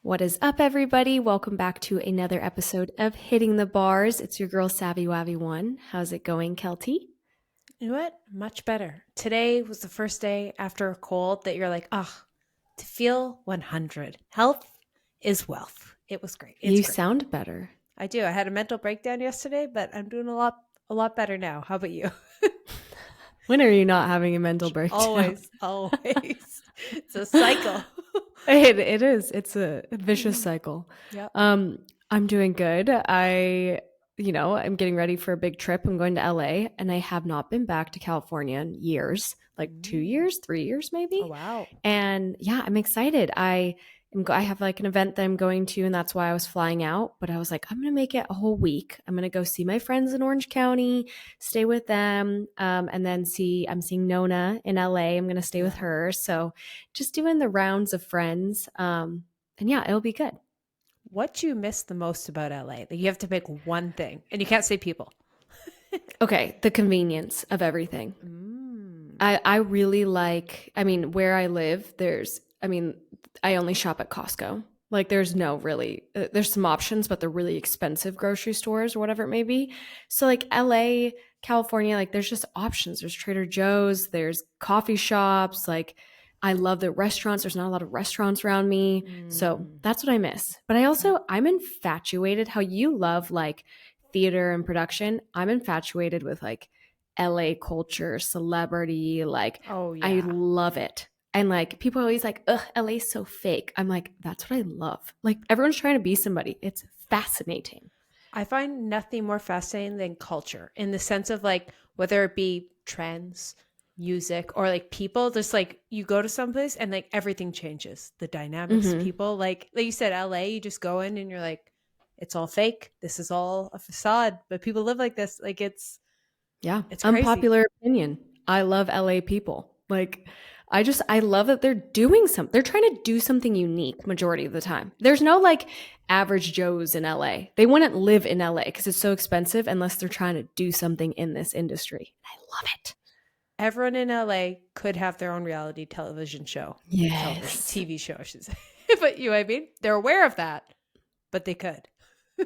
What is up, everybody? Welcome back to another episode of Hitting the Bars. It's your girl, Savvy1. How's it going, Keltie? You know what? Much better. Today was the first day after a cold that you're like, to feel 100. Health is wealth. It was great. It's You great. sound better. I do. I had a mental breakdown yesterday, but I'm doing a lot better now. How about you? When are you not having a mental breakdown? Always. It's a cycle. It is. It's a vicious cycle. Yep. I'm doing good. I'm getting ready for a big trip. I'm going to LA, and I have not been back to California in years, like 2 years, 3 years maybe. Oh, wow. And yeah, I'm excited. I have like an event that I'm going to, and that's why I was flying out. But I was like, I'm going to make it a whole week. I'm going to go see my friends in Orange County, stay with them, and then I'm seeing Nona in LA. I'm going to stay with her. So just doing the rounds of friends. And yeah, it'll be good. What do you miss the most about LA? Like you have to pick one thing, and you can't say people. Okay, the convenience of everything. I really like, where I live, I only shop at Costco. Like there's no really, there's some options, but they're really expensive grocery stores or whatever it may be. So like LA, California, like there's just options. There's Trader Joe's, there's coffee shops. Like I love the restaurants. There's not a lot of restaurants around me. So that's what I miss. But I'm infatuated how you love like theater and production. I'm infatuated with like LA culture, celebrity, like Oh, yeah. I love it. And like people are always like, ugh, LA's so fake. I'm like, that's what I love. Like everyone's trying to be somebody. It's fascinating. I find nothing more fascinating than culture in the sense of like, whether it be trends, music, or like people, just like you go to someplace and like everything changes. The dynamics, people, like you said, LA, you just go in and you're like, it's all fake. This is all a facade, but people live like this. Like it's crazy. Unpopular opinion. I love LA people. Like I love that they're doing something. They're trying to do something unique majority of the time. There's no like average Joes in LA. They wouldn't live in LA because it's so expensive unless they're trying to do something in this industry. I love it. Everyone in LA could have their own reality television show. Yes. TV show, I should say. But you know what I mean? They're aware of that, but they could.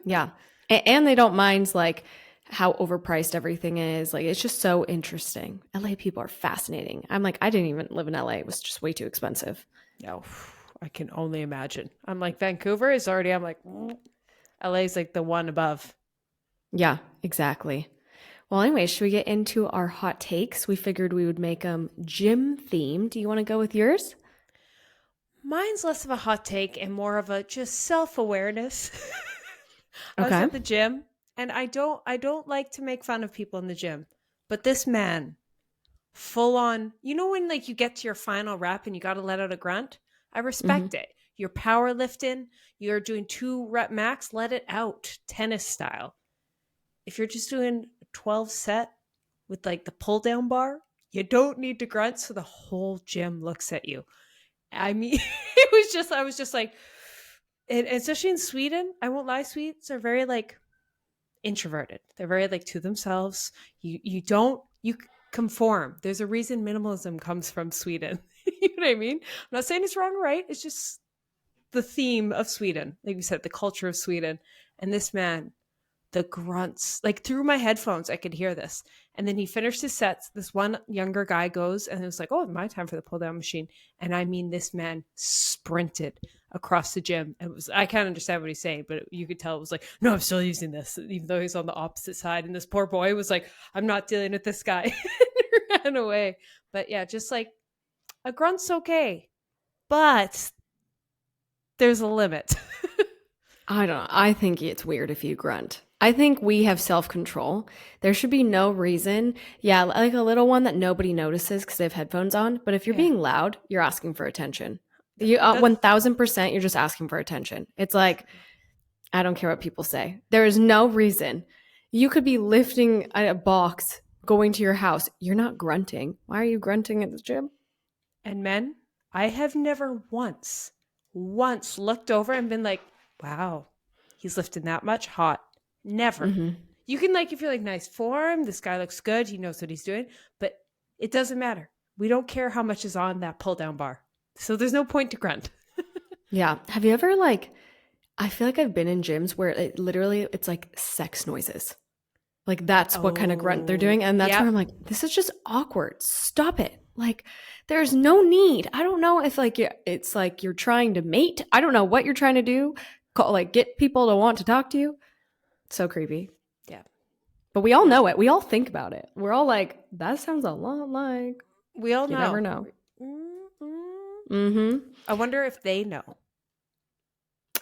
Yeah. And they don't mind like how overpriced everything is. Like it's just so interesting. LA people are fascinating. I'm like, I didn't even live in LA. It was just way too expensive. No, I can only imagine. I'm like, Vancouver is already, I'm like, LA's like the one above. Yeah, exactly. Well, anyway, should we get into our hot takes? We figured we would make them gym themed. Do you want to go with yours? Mine's less of a hot take and more of a just self-awareness. I was Okay. at the gym and I don't like to make fun of people in the gym, but this man full on, you know, when like you get to your final rep and you got to let out a grunt, I respect it. You're power lifting, you're doing 2 rep max, let it out, tennis style. If you're just doing 12 set with like the pull down bar, you don't need to grunt so the whole gym looks at you. I mean, I was just like, and especially in Sweden, I won't lie, Swedes are very like introverted. They're very like to themselves. You conform. There's a reason minimalism comes from Sweden. You know what I mean? I'm not saying it's wrong or right. It's just the theme of Sweden. Like you said, the culture of Sweden. And this man, the grunts, like through my headphones, I could hear this. And then he finished his sets. This one younger guy goes and it was like, oh, my time for the pull down machine. And I mean, this man sprinted across the gym. I can't understand what he's saying, but you could tell it was like, no, I'm still using this, even though he's on the opposite side. And this poor boy was like, I'm not dealing with this guy. And ran away. But yeah, just like a grunt's okay, but there's a limit. I don't know. I think it's weird if you grunt. I think we have self-control. There should be no reason. Yeah, like a little one that nobody notices because they have headphones on. But if you're being loud, you're asking for attention. You 1000%, you're just asking for attention. It's like, I don't care what people say. There is no reason. You could be lifting a box, going to your house. You're not grunting. Why are you grunting at the gym? And men, I have never once looked over and been like, wow, he's lifting that much, hot. Never. You can like, if you're like, nice form, this guy looks good, he knows what he's doing, but it doesn't matter. We don't care how much is on that pull down bar. So there's no point to grunt. Yeah. Have you ever like, I feel like I've been in gyms where it's like sex noises. Like that's what kind of grunt they're doing. Oh, And that's where yep. I'm like, this is just awkward. Stop it. Like there's no need. I don't know if like it's like you're trying to mate. I don't know what you're trying to do. Like get people to want to talk to you. So creepy. Yeah. But we all know it. We all think about it. We're all like, that sounds a lot like. We all You know. never know. Mm-mm. Mm-hmm. I wonder if they know.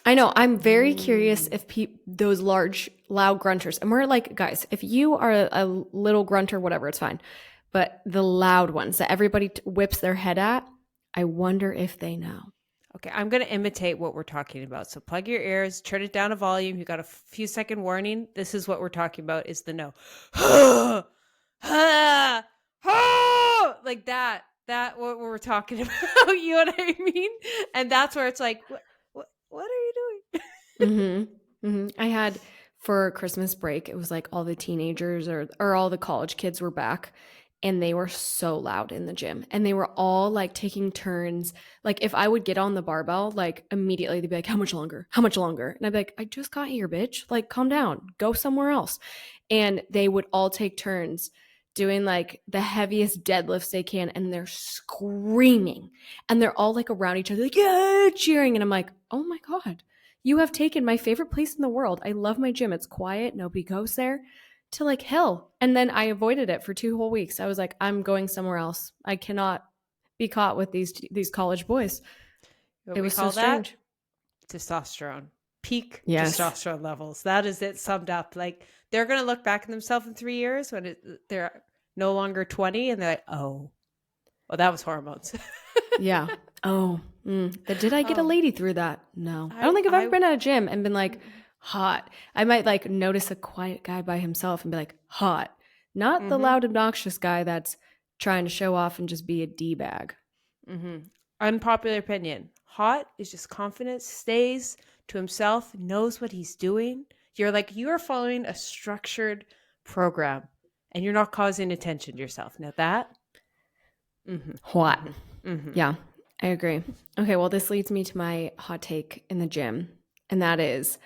I know. I'm very curious if those large, loud grunters, and we're like, guys, if you are a little grunter, whatever, it's fine. But the loud ones that everybody whips their head at, I wonder if they know. Okay, I'm going to imitate what we're talking about. So plug your ears, turn it down a volume. You got a few second warning. This is what we're talking about is the no. Like that what we're talking about. You know what I mean? And that's where it's like, what are you doing? Mm-hmm. Mm-hmm. I had for Christmas break, it was like all the teenagers or all the college kids were back. And they were so loud in the gym. And they were all like taking turns. Like if I would get on the barbell, like immediately they'd be like, how much longer? How much longer? And I'd be like, I just got here, bitch. Like calm down. Go somewhere else. And they would all take turns doing like the heaviest deadlifts they can. And they're screaming. And they're all like around each other, like, yeah, cheering. And I'm like, oh my God, you have taken my favorite place in the world. I love my gym. It's quiet. Nobody goes there. To like hell. And then I avoided it for 2 whole weeks. I was like, I'm going somewhere else. I cannot be caught with these college boys. What it we was call so strange. that? Testosterone. Peak Yes. testosterone levels. That is it summed up. Like they're going to look back at themselves in 3 years when they're no longer 20 and they're like, oh, well, that was hormones. Yeah. Oh, did I get a lady through that? No. I don't think I've ever been at a gym and been like, hot. I might like notice a quiet guy by himself and be like, hot. Not the loud, obnoxious guy that's trying to show off and just be a D-bag. Unpopular opinion. Hot is just confidence, stays to himself, knows what he's doing. You're like, you are following a structured program and you're not causing attention to yourself. Now that? Hot. Yeah, I agree. Okay, well, this leads me to my hot take in the gym. And that is,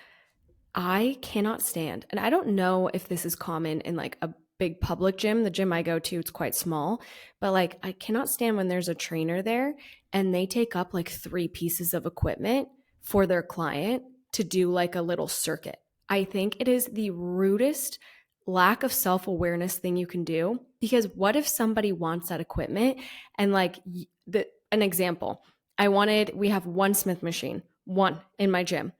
I cannot stand, and I don't know if this is common in like a big public gym. The gym I go to, it's quite small, but like I cannot stand when there's a trainer there and they take up like 3 pieces of equipment for their client to do like a little circuit. I think it is the rudest lack of self-awareness thing you can do, because what if somebody wants that equipment and like an example, we have one Smith machine, one in my gym.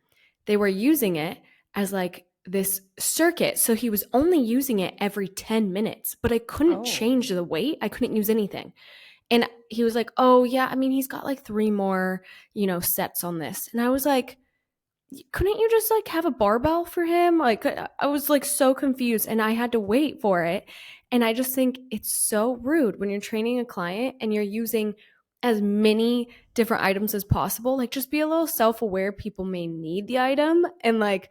They were using it as like this circuit. So he was only using it every 10 minutes, but I couldn't change the weight. I couldn't use anything. And he was like, oh yeah, I mean, he's got like 3 more, sets on this. And I was like, couldn't you just like have a barbell for him? Like I was like so confused and I had to wait for it. And I just think it's so rude when you're training a client and you're using as many different items as possible. Like just be a little self-aware. People may need the item and like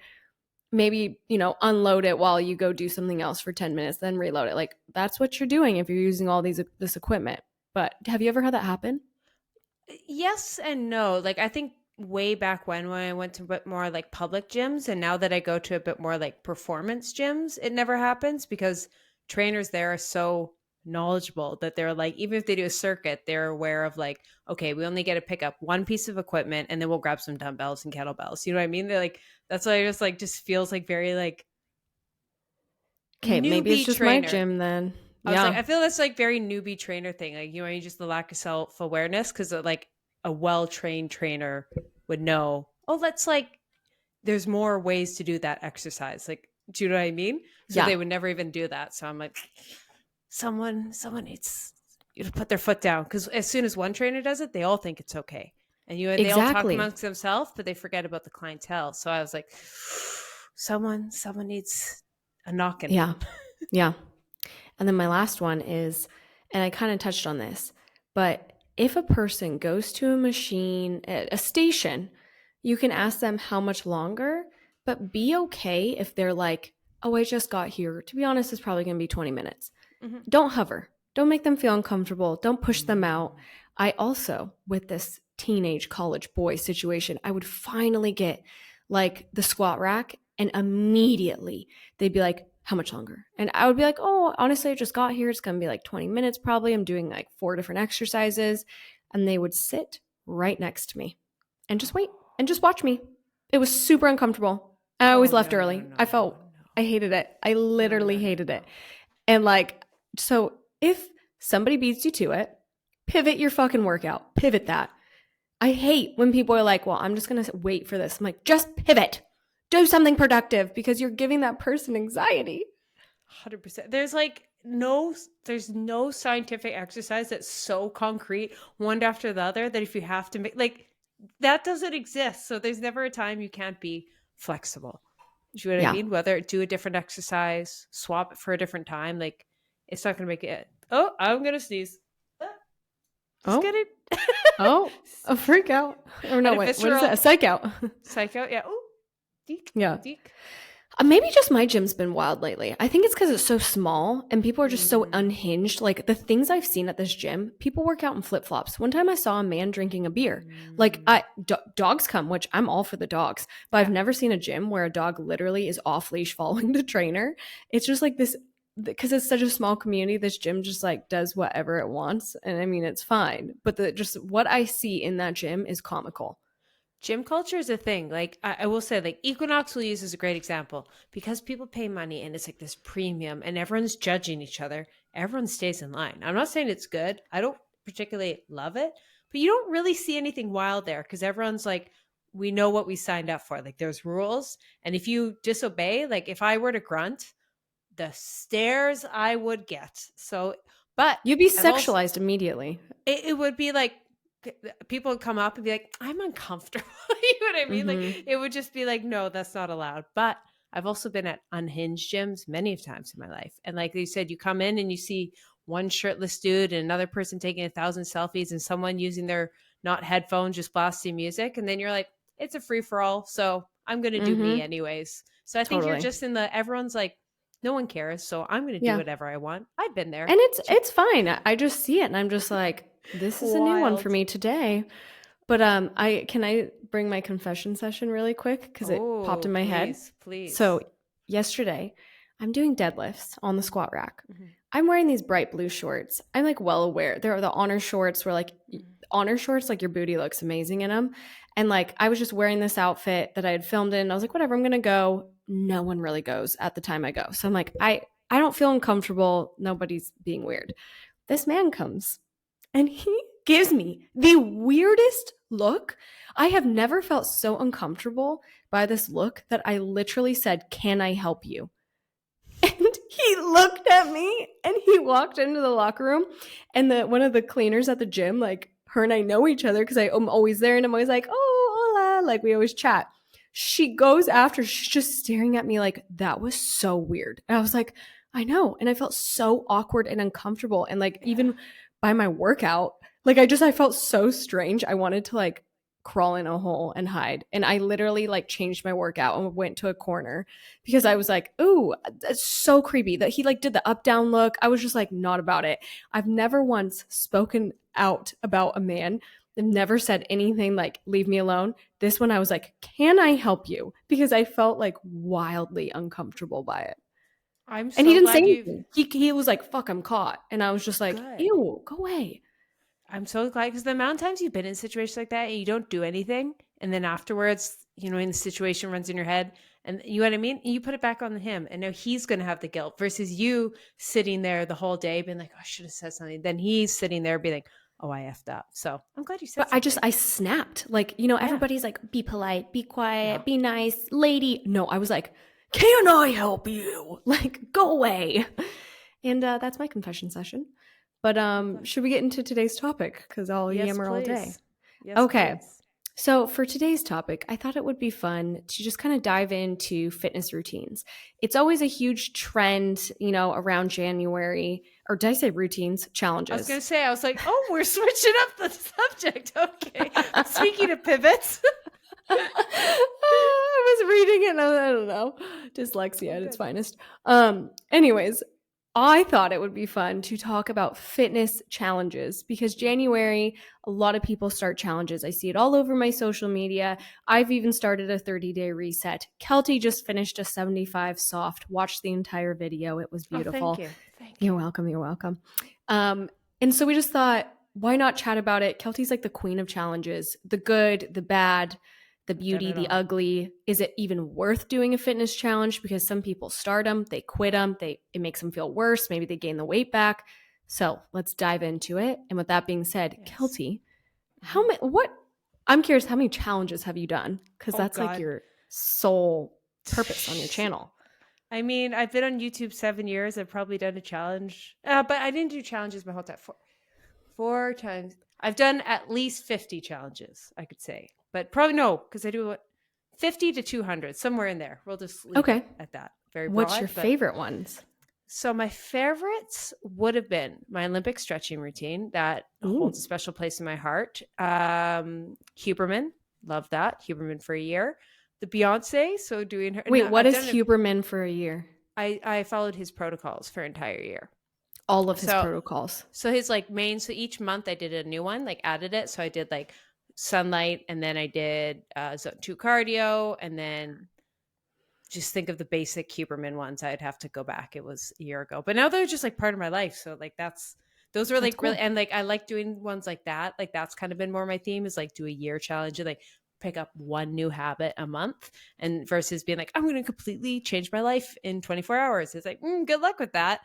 maybe, unload it while you go do something else for 10 minutes, then reload it. Like that's what you're doing if you're using all this equipment. But have you ever had that happen? Yes and no. Like I think way back when I went to a bit more like public gyms, and now that I go to a bit more like performance gyms, it never happens because trainers there are so knowledgeable that they're like, even if they do a circuit, they're aware of like, okay, we only get to pick up one piece of equipment and then we'll grab some dumbbells and kettlebells. You know what I mean? They're like, that's why I just feels like very like okay, maybe it's just trainer. my gym then. I feel that's like very newbie trainer thing. Like, you just the lack of self-awareness, because like a well-trained trainer would know, there's more ways to do that exercise. Like, do you know what I mean? So they would never even do that. So I'm like, someone needs you to put their foot down, because as soon as one trainer does it, they all think it's okay. And they all talk amongst themselves, but they forget about the clientele. So I was like, someone needs a knocking. Yeah. Yeah. And then my last one is, and I kind of touched on this, but if a person goes to a machine, a station, you can ask them how much longer, but be okay if they're like, oh, I just got here. To be honest, it's probably going to be 20 minutes. Don't hover. Don't make them feel uncomfortable. Don't push them out. I also, with this teenage college boy situation, I would finally get like the squat rack, and immediately they'd be like, how much longer? And I would be like, oh, honestly, I just got here. It's going to be like 20 minutes probably. I'm doing like 4 different exercises. And they would sit right next to me and just wait and just watch me. It was super uncomfortable. I always left early. I hated it. I literally hated it. And like, so if somebody beats you to it, pivot your fucking workout. Pivot that. I hate when people are like, well, I'm just going to wait for this. I'm like, just pivot. Do something productive, because you're giving that person anxiety. 100%. There's no scientific exercise that's so concrete one after the other that if you have to make, like, that doesn't exist. So there's never a time you can't be flexible. Do you know what I mean? Whether do a different exercise, swap it for a different time, like it's not going to make it. Oh, I'm going to sneeze. Just get it. A freak out. Or no, wait, what is it? A psych out. Psych out, yeah. Oh, deek. Yeah. Deek. Maybe just my gym's been wild lately. I think it's because it's so small and people are just so unhinged. Like the things I've seen at this gym, people work out in flip-flops. One time I saw a man drinking a beer. Like dogs come, which I'm all for the dogs. But I've never seen a gym where a dog literally is off leash following the trainer. It's just like this, because it's such a small community, this gym just like does whatever it wants. And I mean, it's fine. But just what I see in that gym is comical. Gym culture is a thing. Like I will say, like Equinox will use as a great example, because people pay money and it's like this premium and everyone's judging each other. Everyone stays in line. I'm not saying it's good. I don't particularly love it, but you don't really see anything wild there because everyone's like, we know what we signed up for. Like there's rules. And if you disobey, like if I were to grunt, the stares I would get. So, but you'd be sexualized immediately. It would be like, people would come up and be like, I'm uncomfortable. You know what I mean? Like it would just be like, no, that's not allowed. But I've also been at unhinged gyms many times in my life. And like you said, you come in and you see one shirtless dude and another person taking 1,000 selfies and someone using their not headphones, just blasting music. And then you're like, it's a free for all. So I'm going to do me anyways. So I think you're just in everyone's like, no one cares. So I'm going to do whatever I want. I've been there. And it's fine. I just see it and I'm just like, this is a new one for me today. But can I bring my confession session really quick? Because it popped in my head. Please. So yesterday, I'm doing deadlifts on the squat rack. I'm wearing these bright blue shorts. I'm like well aware. They're the honor shorts where like honor shorts, like your booty looks amazing in them. And like I was just wearing this outfit that I had filmed in. I was like, whatever, I'm going to go. No one really goes at the time I go. So I'm like, I don't feel uncomfortable. Nobody's being weird. This man comes. And he gives me the weirdest look. I have never felt so uncomfortable by this look that I literally said, can I help you? And he looked at me and he walked into the locker room. And one of the cleaners at the gym, like her and I know each other because I'm always there and I'm always like, oh, hola. Like we always chat. She goes after, she's just staring at me like, that was so weird. And I was like, I know. And I felt so awkward and uncomfortable. And like even by my workout, like I felt so strange. I wanted to like crawl in a hole and hide. And I literally like changed my workout and went to a corner because I was like, ooh, that's so creepy that he like did the up down look. I was just like not about it. I've never once spoken out about a man. I've never said anything like leave me alone. This one I was like, can I help you? Because I felt like wildly uncomfortable by it. And he didn't say anything. He was like, fuck, I'm caught. And I was just like, ew, go away. I'm so glad, because the amount of times you've been in situations like that and you don't do anything. And then afterwards, you know, when the situation runs in your head and you know what I mean? You put it back on him and now he's going to have the guilt versus you sitting there the whole day being like, oh, I should have said something. Then he's sitting there being like, oh, I effed up. So I'm glad you said something. I snapped. Like, you know, everybody's like, be polite, be quiet, be nice, lady. No, I was like, can I help you? Like, go away. And that's my confession session. But should we get into today's topic? Because I'll yammer all day. Yes, okay. Please. So for today's topic, I thought it would be fun to just kind of dive into fitness routines. It's always a huge trend, you know, around January. Or did I say routines? Challenges. I was going to say, I was like, oh, we're switching up the subject. Okay. Speaking of pivots. I was reading it and I don't know. Dyslexia at its finest. Anyways, I thought it would be fun to talk about fitness challenges because January, a lot of people start challenges. I see it all over my social media. I've even started a 30-day reset. Keltie just finished a 75 soft, watched the entire video. It was beautiful. Oh, thank you. Thank You're you. welcome. You're welcome. And so we just thought, why not chat about it? Keltie's like the queen of challenges, the good, the bad, the beauty, the ugly. Is it even worth doing a fitness challenge? Because some people start them, they quit them, it makes them feel worse. Maybe they gain the weight back. So let's dive into it. And with that being said, Yes. Keltie, I'm curious, how many challenges have you done? Because that's like your sole purpose on your channel. I mean, I've been on YouTube 7 years. I've probably done a challenge, but I didn't do challenges my whole time. Four times. I've done at least 50 challenges, I could say. But probably no, because I do 50 to 200, somewhere in there. We'll just leave it at that. Very broad. What's your favorite ones? So my favorites would have been my Olympic stretching routine. That holds a special place in my heart. Huberman, love that. Huberman for a year. The Beyonce, so doing her. Wait, what is Huberman for a year? I followed his protocols for an entire year. All of his protocols. So his like main, so each month I did a new one, like added it. So I did like sunlight, and then I did zone 2 cardio, and then just think of the basic Huberman ones. I'd have to go back. It was a year ago, but now they're just like part of my life. So like those were like cool. Really, and like I like doing ones like that. Like that's kind of been more my theme, is like do a year challenge and like pick up one new habit a month, and versus being like, I'm going to completely change my life in 24 hours. It's like, good luck with that.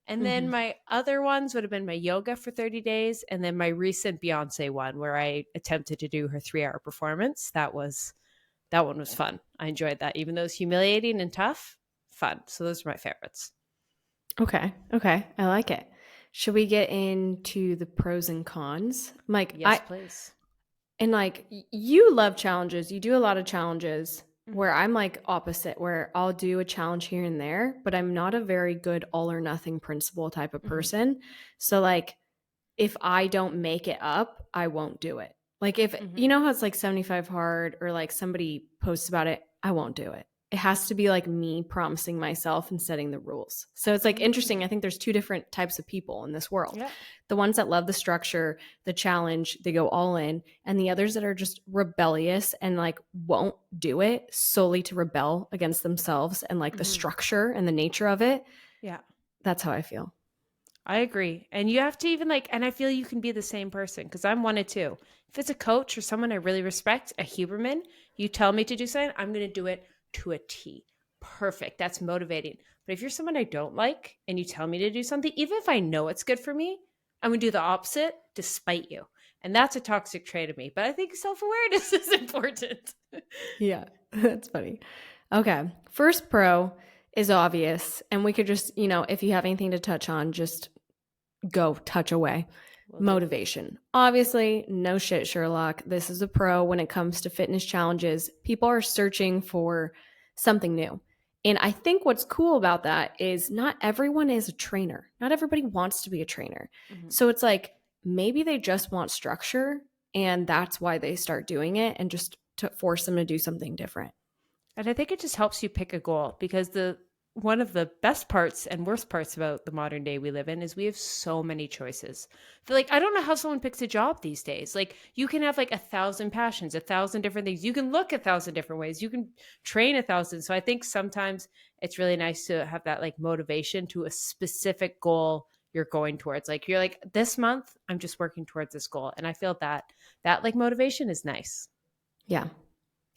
And then my other ones would have been my yoga for 30 days. And then my recent Beyonce one where I attempted to do her 3-hour performance. That one was fun. I enjoyed that. Even though it was humiliating and tough, fun. So those are my favorites. Okay. I like it. Should we get into the pros and cons? Like, yes, please. And like, you love challenges. You do a lot of challenges. Where I'm like opposite, where I'll do a challenge here and there, but I'm not a very good all or nothing principle type of person. So like, if I don't make it up, I won't do it. Like if, you know how it's like 75 hard or like somebody posts about it, I won't do it. It has to be like me promising myself and setting the rules. So it's like interesting. I think there's two different types of people in this world. Yeah. The ones that love the structure, the challenge, they go all in, and the others that are just rebellious and like won't do it solely to rebel against themselves and like the structure and the nature of it. Yeah. That's how I feel. I agree. And you have to even like, and I feel you can be the same person, because I'm one of two. If it's a coach or someone I really respect, a Huberman, you tell me to do something, I'm going to do it to a T. Perfect. That's motivating. But if you're someone I don't like and you tell me to do something, even if I know it's good for me, I'm going to do the opposite despite you. And that's a toxic trait of me. But I think self-awareness is important. Yeah, that's funny. Okay. First pro is obvious. And we could just, if you have anything to touch on, just go touch away. Motivation. Obviously, no shit, Sherlock. This is a pro when it comes to fitness challenges. People are searching for something new. And I think what's cool about that is not everyone is a trainer. Not everybody wants to be a trainer. So it's like maybe they just want structure, and that's why they start doing it, and just to force them to do something different. And I think it just helps you pick a goal, because one of the best parts and worst parts about the modern day we live in is we have so many choices. Like, I don't know how someone picks a job these days. Like, you can have like 1,000 passions, 1,000 different things. You can look 1,000 different ways. You can train 1,000. So I think sometimes it's really nice to have that like motivation to a specific goal you're going towards. Like, you're like, this month, I'm just working towards this goal. And I feel that like motivation is nice. Yeah,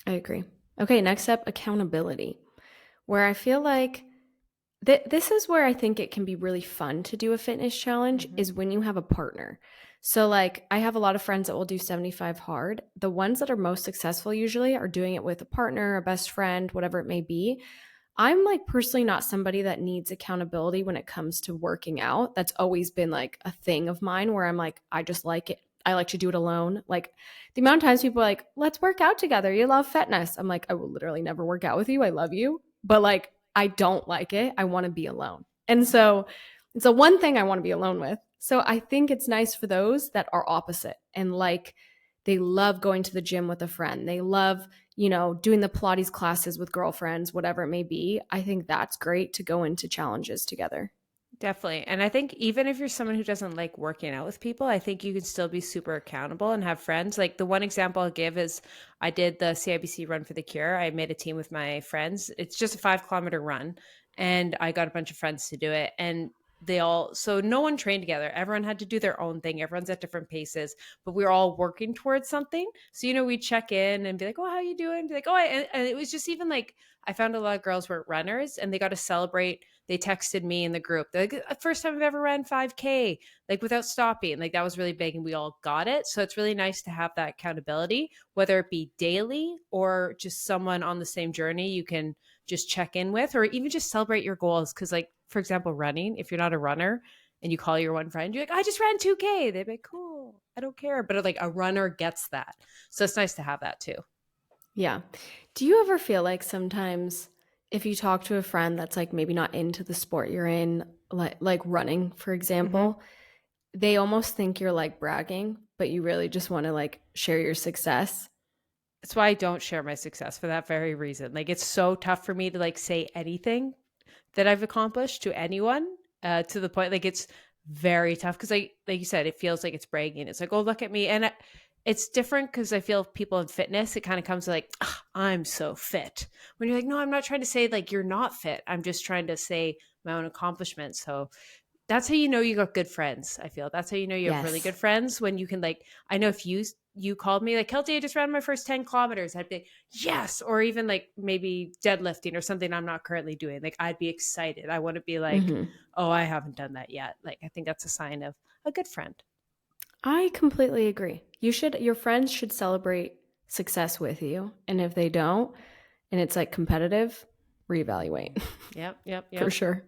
I agree. Okay, next up, accountability. Where I feel like this is where I think it can be really fun to do a fitness challenge is when you have a partner. So like I have a lot of friends that will do 75 hard. The ones that are most successful usually are doing it with a partner, a best friend, whatever it may be. I'm like personally not somebody that needs accountability when it comes to working out. That's always been like a thing of mine where I'm like, I just like it. I like to do it alone. Like the amount of times people are like, let's work out together. You love fitness. I'm like, I will literally never work out with you. I love you. But like, I don't like it. I want to be alone. And so it's the one thing I want to be alone with. So I think it's nice for those that are opposite and like they love going to the gym with a friend. They love, doing the Pilates classes with girlfriends, whatever it may be. I think that's great to go into challenges together. Definitely. And I think even if you're someone who doesn't like working out with people, I think you can still be super accountable and have friends. Like the one example I'll give is I did the CIBC Run for the Cure. I made a team with my friends. It's just a 5 kilometer run. And I got a bunch of friends to do it. And they all, so no one trained together. Everyone had to do their own thing. Everyone's at different paces, but we were all working towards something. So, we check in and be like, oh, how you doing? Be like, oh, and it was just even like, I found a lot of girls were runners and they got to celebrate. They texted me in the group. They're like, first time I've ever ran 5K, like without stopping. Like that was really big and we all got it. So it's really nice to have that accountability, whether it be daily or just someone on the same journey you can just check in with, or even just celebrate your goals. Cause like, for example, running, if you're not a runner and you call your one friend, you're like, I just ran 2K. They'd be like, cool. I don't care. But like a runner gets that. So it's nice to have that too. Yeah. Do you ever feel like sometimes if you talk to a friend that's like maybe not into the sport you're in, like running, for Mm-hmm. example, they almost think you're like bragging, but you really just want to like share your success? That's why I don't share my success for that very reason. Like it's so tough for me to like say anything that I've accomplished to anyone, to the point like it's very tough because like you said, it feels like it's bragging. It's like, oh, look at me. And it's different because I feel people in fitness, it kind of comes like, "Ah, I'm so fit." When you're like, no, I'm not trying to say like you're not fit. I'm just trying to say my own accomplishments. So that's how you know you got good friends. I feel that's how you know you have really good Yes. friends, when you can like, I know if you called me like, Keltie, I just ran my first 10 kilometers, I'd be like, yes. Or even like maybe deadlifting or something I'm not currently doing, like I'd be excited. I want to be like, Hmm. oh, I haven't done that yet. Like I think that's a sign of a good friend. I completely agree. Your friends should celebrate success with you. And if they don't, and it's like competitive, reevaluate Yep, yep, for yep. sure.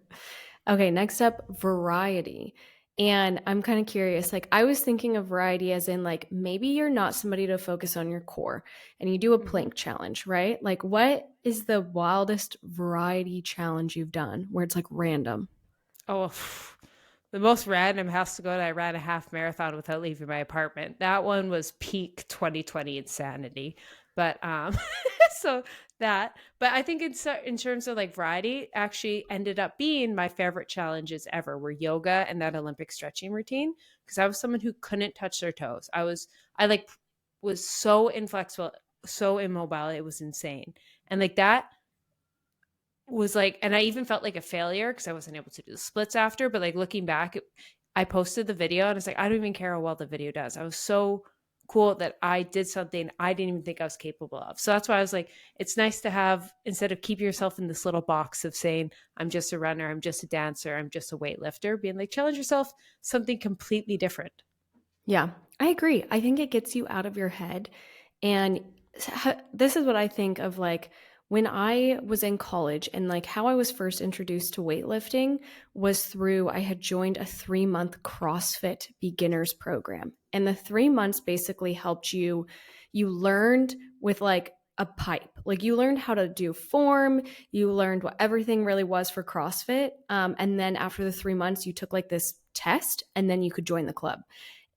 Okay, next up, variety. And I'm kind of curious. Like, I was thinking of variety as in, like, maybe you're not somebody to focus on your core and you do a Mm-hmm. plank challenge, right? Like, what is the wildest variety challenge you've done where it's like random? Oh, the most random has to go to I ran a half marathon without leaving my apartment. That one was peak 2020 insanity. But so that, but I think in terms of like variety, actually ended up being my favorite challenges ever were yoga and that Olympic stretching routine, because I was someone who couldn't touch their toes. I like was so inflexible, so immobile, it was insane. And like that was like, and I even felt like a failure because I wasn't able to do the splits after. But like looking back, I posted the video and it's like, I don't even care how well the video does. I was so cool that I did something I didn't even think I was capable of. So that's why I was like, it's nice to have, instead of keeping yourself in this little box of saying, I'm just a runner, I'm just a dancer, I'm just a weightlifter, being like, challenge yourself something completely different. Yeah, I agree. I think it gets you out of your head. And this is what I think of like when I was in college and like how I was first introduced to weightlifting was through I had joined a 3 month CrossFit beginners program. And the 3 months basically helped you learned with like a pipe. Like you learned how to do form, you learned what everything really was for CrossFit. And then after the 3 months, you took like this test and then you could join the club.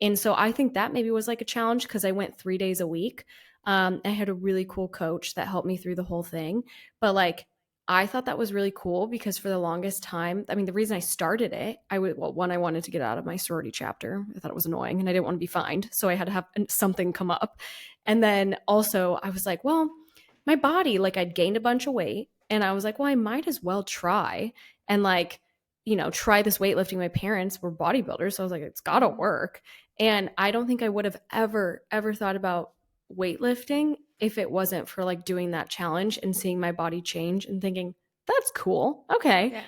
And so I think that maybe was like a challenge because I went 3 days a week. I had a really cool coach that helped me through the whole thing. But like, I thought that was really cool because for the longest time, I mean, the reason I started it, one, I wanted to get out of my sorority chapter. I thought it was annoying and I didn't want to be fined. So I had to have something come up. And then also, I was like, well, my body, like, I'd gained a bunch of weight. And I was like, well, I might as well try and like, try this weightlifting. My parents were bodybuilders. So I was like, it's got to Mhm. work. And I don't think I would have ever thought about weightlifting if it wasn't for like doing that challenge and seeing my body change and thinking, that's cool. Okay. Yeah.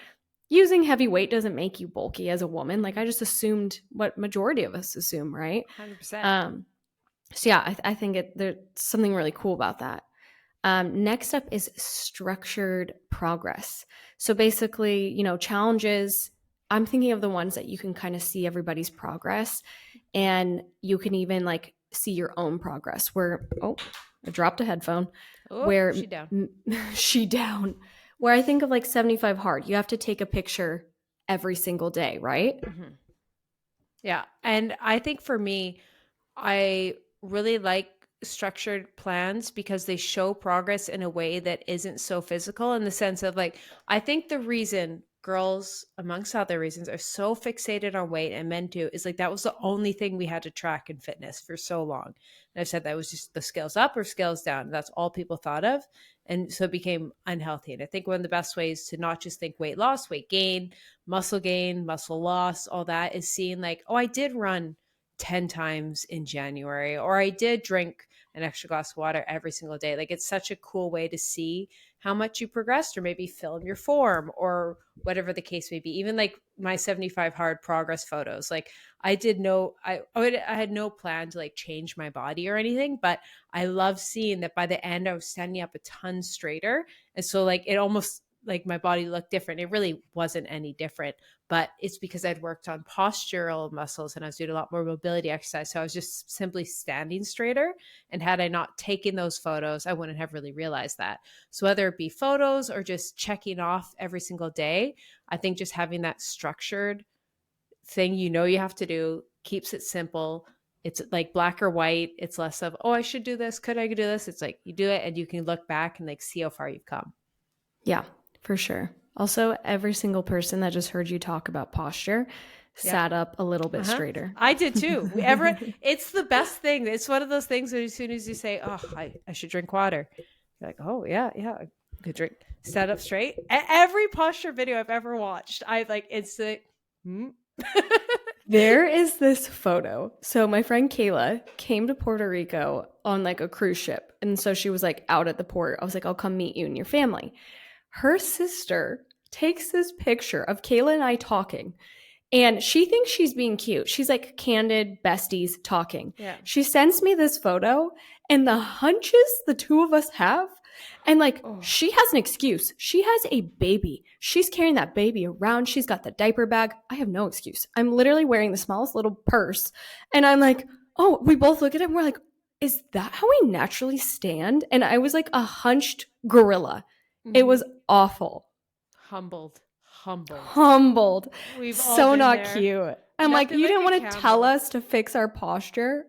Using heavy weight doesn't make you bulky as a woman. Like I just assumed what majority of us assume, right? 100%. Um, so yeah, I think there's something really cool about that. Next up is structured progress. So basically, challenges. I'm thinking of the ones that you can kind of see everybody's progress and you can even like see your own progress where, oh, I dropped a headphone, Oh, where she down. she down, where I think of like 75 hard. You have to take a picture every single day, right? Mhm. Yeah. And I think for me, I really like structured plans because they show progress in a way that isn't so physical, in the sense of like, I think the reason girls, amongst other reasons, are so fixated on weight, and men too, is like that was the only thing we had to track in fitness for so long. And I've said that was just the scales up or scales down. That's all people thought of. And so it became unhealthy. And I think one of the best ways to not just think weight loss, weight gain, muscle loss, all that is seeing like, oh, I did run 10 times in January, or I did drink an extra glass of water every single day. Like it's such a cool way to see how much you progressed, or maybe film your form, or whatever the case may be. Even like my 75 hard progress photos, like I had no plan to like change my body or anything, but I love seeing that by the end I was standing up a ton straighter. And so like it almost like my body looked different. It really wasn't any different, but it's because I'd worked on postural muscles and I was doing a lot more mobility exercise. So I was just simply standing straighter. And had I not taken those photos, I wouldn't have really realized that. So whether it be photos or just checking off every single day, I think just having that structured thing you have to do keeps it simple. It's like black or white. It's less of, oh, I should do this. Could I do this? It's like you do it and you can look back and like see how far you've come. Yeah, for sure. Also, every single person that just heard you talk about posture sat up a little bit straighter. I did too. It's the best thing. It's one of those things that as soon as you say, oh, I should drink water, you're like, oh, yeah, good drink. Stand up straight. Every posture video I've ever watched, it's the... There is this photo. So my friend Kayla came to Puerto Rico on like a cruise ship. And so she was like out at the port. I was like, I'll come meet you and your family. Her sister takes this picture of Kayla and I talking. And she thinks she's being cute. She's like candid besties talking. Yeah. She sends me this photo and the hunches the two of us have. And like, she has an excuse. She has a baby. She's carrying that baby around. She's got the diaper bag. I have no excuse. I'm literally wearing the smallest little purse. And I'm like, oh, we both look at it and we're like, is that how we naturally stand? And I was like a hunched gorilla. Mm-hmm. It was awful. Humbled. We've so not there. Cute. I'm like, you didn't want to tell us to fix our posture.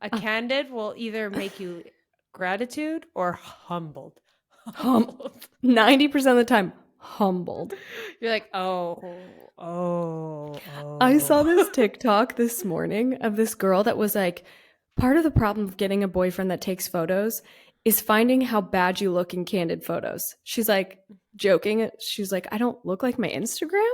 A candid will either make you gratitude or humbled. 90% of the time, humbled. You're like, oh. I saw this TikTok this morning of this girl that was like, part of the problem of getting a boyfriend that takes photos is finding how bad you look in candid photos. She's like joking. She's like, I don't look like my Instagram.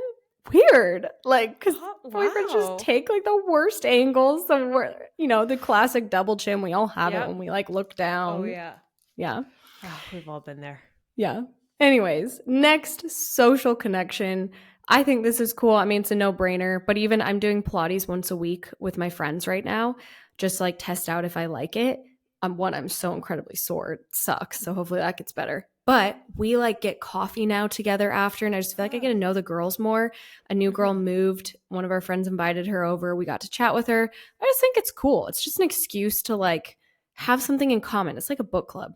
Weird. Like, because boyfriends just take like the worst angles. The classic double chin. We all have it when we like look down. Oh, yeah. Yeah. Oh, we've all been there. Yeah. Anyways, next, social connection. I think this is cool. I mean, it's a no-brainer, but even I'm doing Pilates once a week with my friends right now, just like test out if I like it. I'm so incredibly sore. It sucks. So hopefully that gets better. But we like get coffee now together after, and I just feel like I get to know the girls more. A new girl moved. One of our friends invited her over. We got to chat with her. I just think it's cool. It's just an excuse to like have something in common. It's like a book club.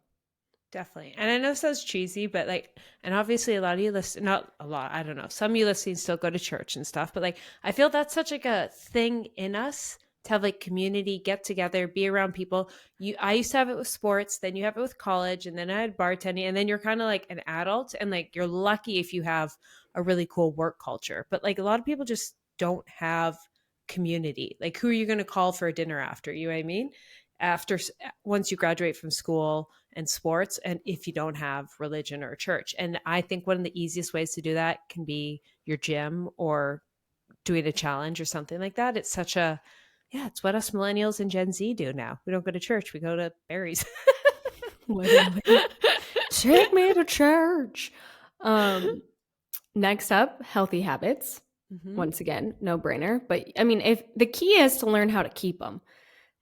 Definitely. And I know it sounds cheesy, but like, and obviously a lot of you listen, not a lot, I don't know. Some of you listening still go to church and stuff, but like, I feel that's such like a thing in us to have like community, get together, be around people. I used to have it with sports, then you have it with college, and then I had bartending, and then you're kind of like an adult, and like you're lucky if you have a really cool work culture. But like a lot of people just don't have community. Like, who are you going to call for a dinner after? You know what I mean? Once you graduate from school and sports, and if you don't have religion or church. And I think one of the easiest ways to do that can be your gym or doing a challenge or something like that. It's such a it's what us millennials and Gen Z do now. We don't go to church. We go to berries. Take me to church. Next up, healthy habits. Mm-hmm. Once again, no brainer. But I mean, if the key is to learn how to keep them.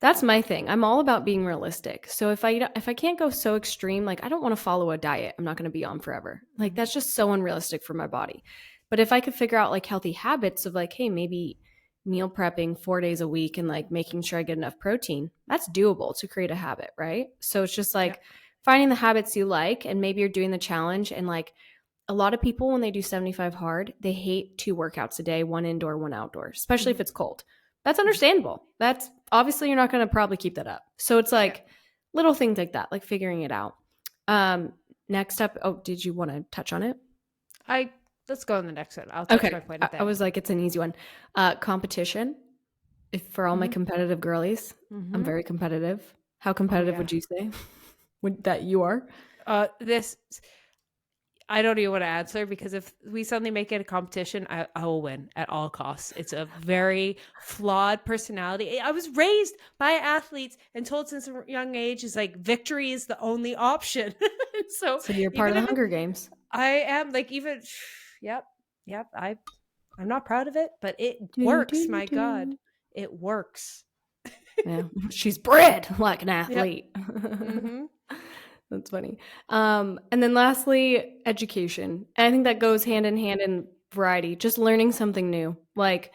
That's my thing. I'm all about being realistic. So if I can't go so extreme, like I don't want to follow a diet I'm not going to be on forever. Like that's just so unrealistic for my body. But if I could figure out like healthy habits of like, hey, maybe meal prepping 4 days a week and like making sure I get enough protein, that's doable to create a habit, right? So it's just like finding the habits you like, and maybe you're doing the challenge. And like a lot of people, when they do 75 hard, they hate 2 workouts a day, 1 indoor, 1 outdoor, especially if it's cold. That's understandable. That's obviously you're not going to probably keep that up. So it's like little things like that, like figuring it out. Next up, did you want to touch on it? let's go on the next one. I'll touch Okay. my point at the I end. was like, it's an easy one. Competition. If for all my competitive girlies, I'm very competitive. How competitive would you say that you are? This I don't even want to answer, because if we suddenly make it a competition, I will win at all costs. It's a very flawed personality. I was raised by athletes and told since a young age is like victory is the only option. So So you're part even of the if Hunger Games. I am like even yep, I'm not proud of it, but it Do, works. do, My God, do. it works. Yeah, she's bred like an Yep. athlete. Mm-hmm. That's funny. And then lastly, education. And I think that goes hand in hand in variety, just learning something new. Like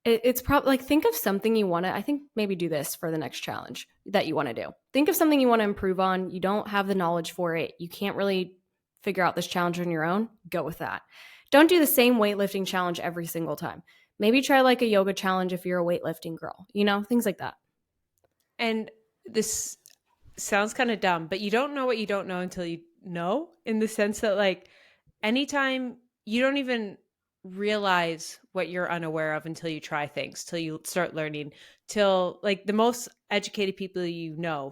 it's probably like think of something you want to, I think maybe do this for the next challenge that you want to do. Think of something you want to improve on. You don't have the knowledge for it. You can't really figure out this challenge on your own. Go with that. Don't do the same weightlifting challenge every single time. Maybe try like a yoga challenge if you're a weightlifting girl, things like that. And this sounds kind of dumb, but you don't know what you don't know until you know, in the sense that like anytime you don't even realize what you're unaware of until you try things, till you start learning, till like the most educated people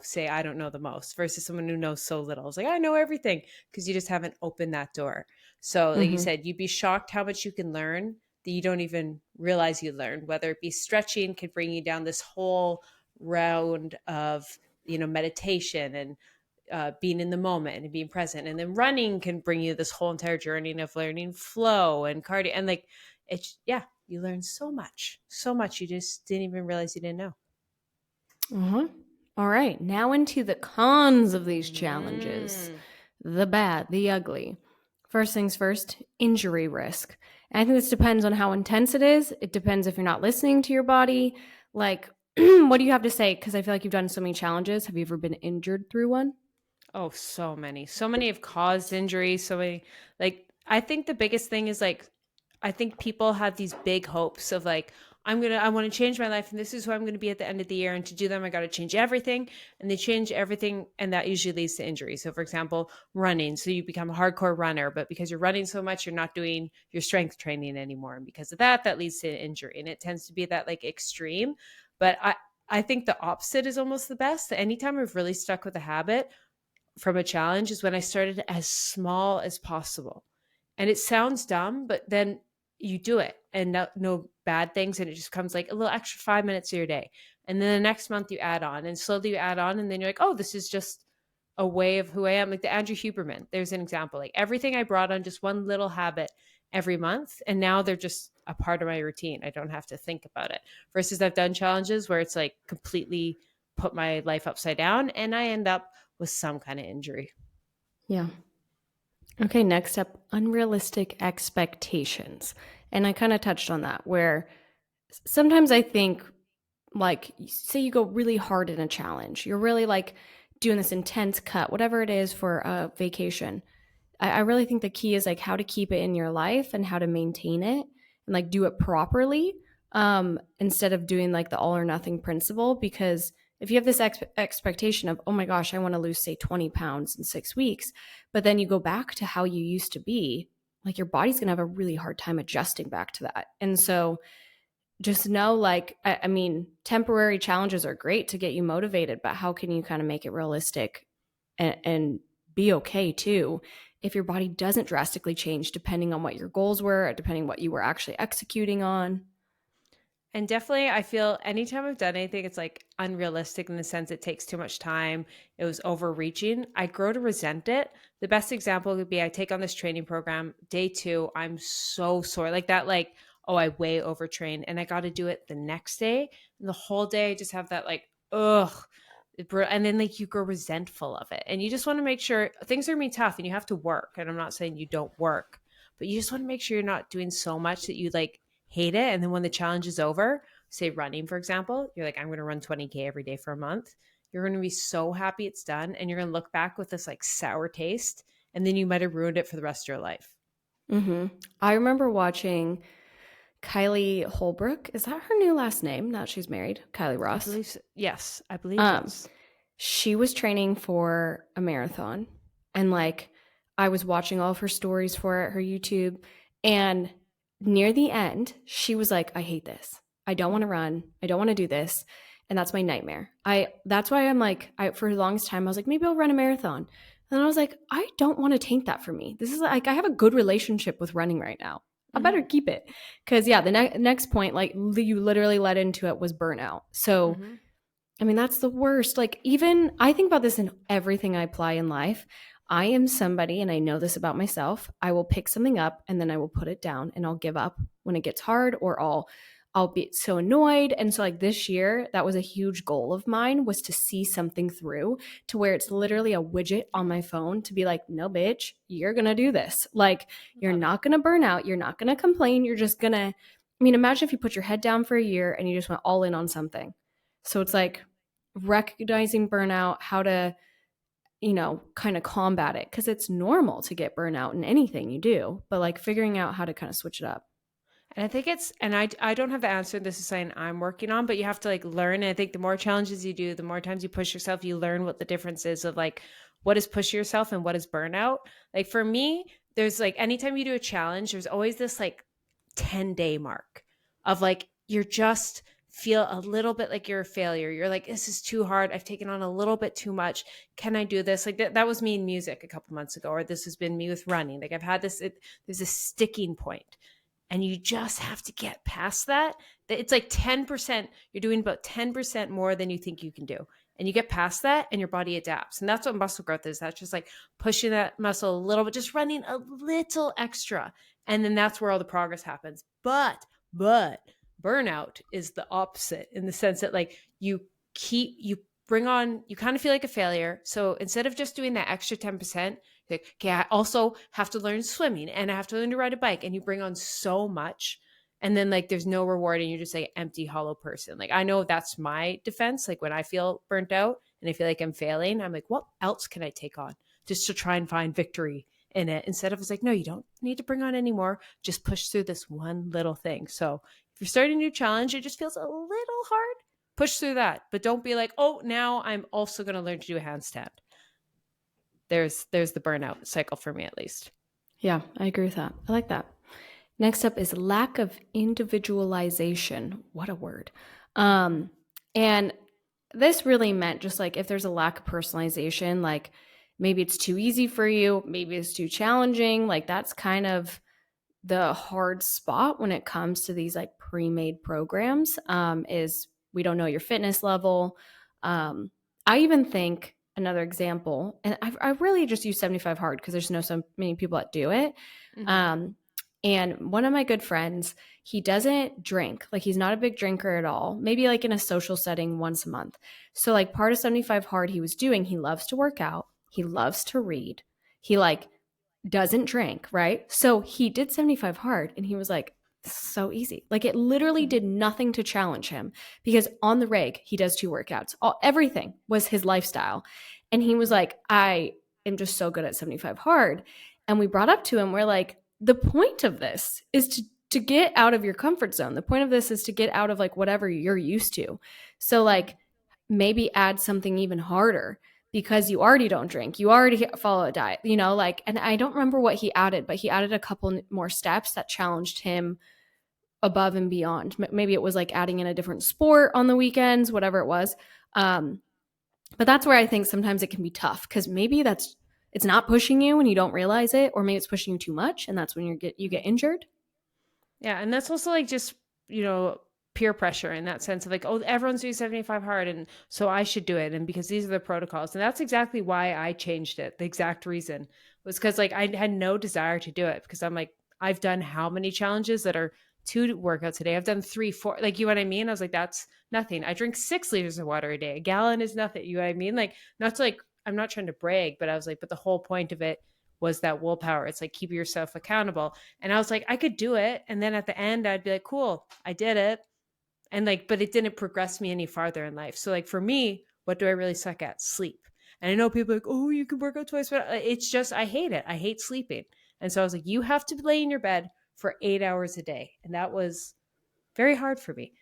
say, I don't know the most, versus someone who knows so little. It's like, I know everything, because you just haven't opened that door. So like you said, you'd be shocked how much you can learn that you don't even realize you learned, whether it be stretching could bring you down this whole round of meditation and being in the moment and being present, and then running can bring you this whole entire journey of learning flow and cardio, and like it's you learn so much you just didn't even realize you didn't know. All right, now into the cons of these challenges. The bad, the ugly. First things first, injury risk. And I think this depends on how intense it is. It depends if you're not listening to your body. Like, what do you have to say? Because I feel like you've done so many challenges. Have you ever been injured through one? Oh, so many have caused injuries. So many, like, I think the biggest thing is like, I think people have these big hopes of like, I want to change my life and this is who I'm going to be at the end of the year. And to do them, I got to change everything. And they change everything. And that usually leads to injury. So for example, running. So you become a hardcore runner, but because you're running so much, you're not doing your strength training anymore. And because of that, that leads to injury. And it tends to be that like extreme. But I think the opposite is almost the best. Anytime I've really stuck with a habit from a challenge is when I started as small as possible. And it sounds dumb, but then you do it and no bad things. And it just comes like a little extra 5 minutes of your day. And then the next month you add on and slowly you add on. And then you're like, oh, this is just a way of who I am. Like the Andrew Huberman, there's an example. Like everything I brought on just one little habit every month. And now they're just a part of my routine. I don't have to think about it. Versus I've done challenges where it's like completely put my life upside down and I end up with some kind of injury. Yeah. Okay, next up, unrealistic expectations. And I kind of touched on that, where sometimes I think, like, say you go really hard in a challenge, you're really like doing this intense cut, whatever it is for a vacation. I really think the key is like how to keep it in your life and how to maintain it and like do it properly, instead of doing like the all or nothing principle. Because if you have this expectation of, oh my gosh, I want to lose, say, 20 pounds in 6 weeks, but then you go back to how you used to be, like your body's going to have a really hard time adjusting back to that. And so just know, like, I mean, temporary challenges are great to get you motivated, but how can you kind of make it realistic and be okay too if your body doesn't drastically change depending on what your goals were, depending what you were actually executing on? And definitely, I feel anytime I've done anything, it's like unrealistic in the sense it takes too much time. It was overreaching. I grow to resent it. The best example would be I take on this training program. Day 2, I'm so sore. Like that, like, oh, I way overtrained and I got to do it the next day. And the whole day, I just have that, like, ugh. And then, like, you grow resentful of it. And you just want to make sure things are going to be tough and you have to work. And I'm not saying you don't work, but you just want to make sure you're not doing so much that you, like, hate it. And then when the challenge is over, say running, for example, you're like, I'm going to run 20K every day for a month. You're going to be so happy it's done. And you're going to look back with this like sour taste. And then you might have ruined it for the rest of your life. I remember watching Kylie Holbrook. Is that her new last name? Now she's married. Kylie Ross. I believe so. Yes, I believe yes. She was training for a marathon. And like I was watching all of her stories for it, her YouTube. And near the end, she was like, I hate this. I don't want to run. I don't want to do this. And that's my nightmare. That's why I'm like, for the longest time, I was like, maybe I'll run a marathon. And then I was like, I don't want to taint that for me. This is like, I have a good relationship with running right now. I better keep it. Cause yeah, the next point, like you literally led into it, was burnout. So, I mean, that's the worst. Like, even I think about this in everything I apply in life. I am somebody, and I know this about myself. I will pick something up and then I will put it down and I'll give up when it gets hard, or I'll be so annoyed. And so like this year, that was a huge goal of mine, was to see something through to where it's literally a widget on my phone to be like, no, bitch, you're going to do this. Like, you're not going to burn out. You're not going to complain. You're just going to, I mean, imagine if you put your head down for a year and you just went all in on something. So it's like recognizing burnout, how to, kind of combat it, because it's normal to get burnout in anything you do, but like figuring out how to kind of switch it up. And I think I don't have the answer. This is something I'm working on, but you have to like learn. And I think the more challenges you do, the more times you push yourself, you learn what the difference is of like, what is push yourself and what is burnout. Like for me, there's like, anytime you do a challenge, there's always this like 10-day mark of like, you're just feel a little bit like you're a failure. You're like, this is too hard. I've taken on a little bit too much. Can I do this? Like that was me in music a couple months ago, or this has been me with running. Like I've had this, there's a sticking point. And you just have to get past that. It's like 10%. You're doing about 10% more than you think you can do. And you get past that and your body adapts. And that's what muscle growth is. That's just like pushing that muscle a little bit, just running a little extra. And then that's where all the progress happens. But burnout is the opposite, in the sense that like you bring on, you kind of feel like a failure. So instead of just doing that extra 10%, like, okay, I also have to learn swimming and I have to learn to ride a bike, and you bring on so much, and then like there's no reward and you're just like empty, hollow person. Like I know that's my defense. Like when I feel burnt out and I feel like I'm failing, I'm like, what else can I take on just to try and find victory in it? Instead of, it's like, no, you don't need to bring on any more. Just push through this one little thing. So if you're starting a new challenge, it just feels a little hard, push through that. But don't be like, oh, now I'm also going to learn to do a handstand. There's the burnout cycle for me, at least. Yeah, I agree with that. I like that. Next up is lack of individualization. What a word. And this really meant just like if there's a lack of personalization, like maybe it's too easy for you, maybe it's too challenging. Like that's kind of the hard spot when it comes to these like pre-made programs, is we don't know your fitness level. I even think another example, and I really just use 75 hard because there's so many people that do it. And one of my good friends, he doesn't drink. Like he's not a big drinker at all. Maybe like in a social setting once a month. So like part of 75 hard he was doing, he loves to work out. He loves to read. He like doesn't drink, right? So he did 75 hard and he was like, so easy. Like it literally did nothing to challenge him, because on the reg, he does 2 workouts. Everything was his lifestyle. And he was like, I am just so good at 75 hard. And we brought up to him, we're like, the point of this is to get out of your comfort zone. The point of this is to get out of like whatever you're used to. So like maybe add something even harder, because you already don't drink, you already follow a diet, like, and I don't remember what he added, but he added a couple more steps that challenged him above and beyond. Maybe it was like adding in a different sport on the weekends, whatever it was. But that's where I think sometimes it can be tough, because maybe it's not pushing you and you don't realize it, or maybe it's pushing you too much, and that's when you get injured. Yeah, and that's also like just, peer pressure, in that sense of like, oh, everyone's doing 75 hard, and so I should do it, and because these are the protocols. And that's exactly why I changed it. The exact reason was because like I had no desire to do it, because I'm like, I've done how many challenges that are 2 workouts a day? I've done 3, 4, like, you know what I mean? I was like, that's nothing. I drink 6 liters of water a day. A gallon is nothing. You know what I mean? Like, not to like, I'm not trying to brag, but I was like, but the whole point of it was that willpower. It's like, keep yourself accountable. And I was like, I could do it. And then at the end, I'd be like, cool, I did it. And like, but it didn't progress me any farther in life. So like for me, what do I really suck at? Sleep. And I know people are like, oh, you can work out twice, but it's just, I hate it. I hate sleeping. And so I was like, you have to lay in your bed for 8 hours a day. And that was very hard for me.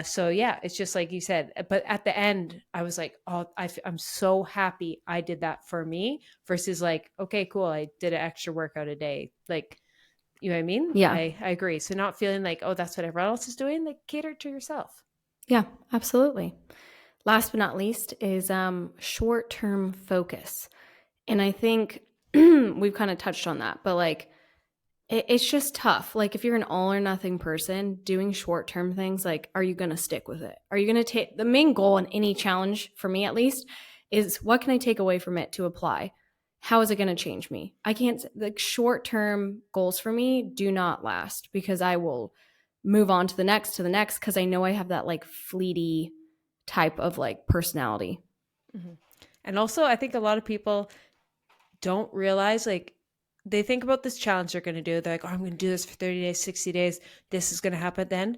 So yeah, it's just like you said, but at the end I was like, oh, I'm so happy I did that for me, versus like, okay, cool, I did an extra workout a day. Like You know what I mean? Yeah. I agree. So not feeling like, oh, that's what everyone else is doing, like cater to yourself. Yeah, absolutely. Last but not least is short-term focus. And I think we've kind of touched on that, but like it's just tough. Like if you're an all or nothing person doing short-term things, like are you going to stick with it? Are you going to take the main goal in any challenge for me at least is what can I take away from it to apply? How is it going to change me? I can't like short-term goals for me do not last because I will move on to the next because I know I have that like fleety type of like personality. Mm-hmm. And also, I think a lot of people don't realize like they think about this challenge they're going to do. They're like, oh, I'm going to do this for 30 days, 60 days. This is going to happen then.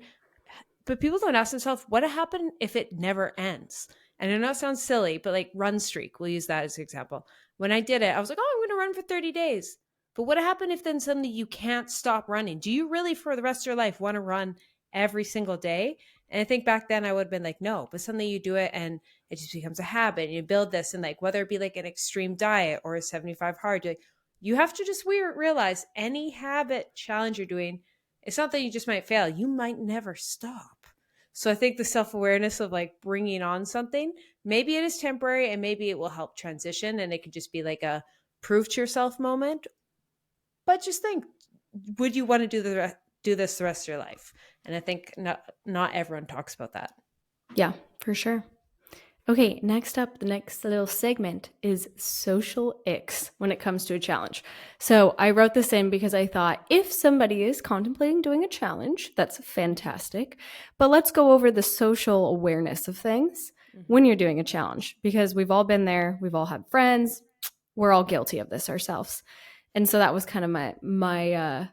But people don't ask themselves, what would happen if it never ends? And I know it sounds silly, but like run streak, we'll use that as an example. When I did it, I was like, oh, I'm going to run for 30 days. But what happened if then suddenly you can't stop running? Do you really for the rest of your life want to run every single day? And I think back then I would have been like, no, but suddenly you do it and it just becomes a habit and you build this. And like, whether it be like an extreme diet or a 75 hard, you have to just realize any habit challenge you're doing, it's not that you just might fail. You might never stop. So I think the self-awareness of like bringing on something, maybe it is temporary and maybe it will help transition and it could just be like a prove to yourself moment. But just think, would you want to do this the rest of your life? And I think not everyone talks about that. Yeah, for sure. Okay, next up, the next little segment is social icks when it comes to a challenge. So I wrote this in because I thought if somebody is contemplating doing a challenge, that's fantastic. But let's go over the social awareness of things when you're doing a challenge because we've all been there. We've all had friends. We're all guilty of this ourselves. And so that was kind of my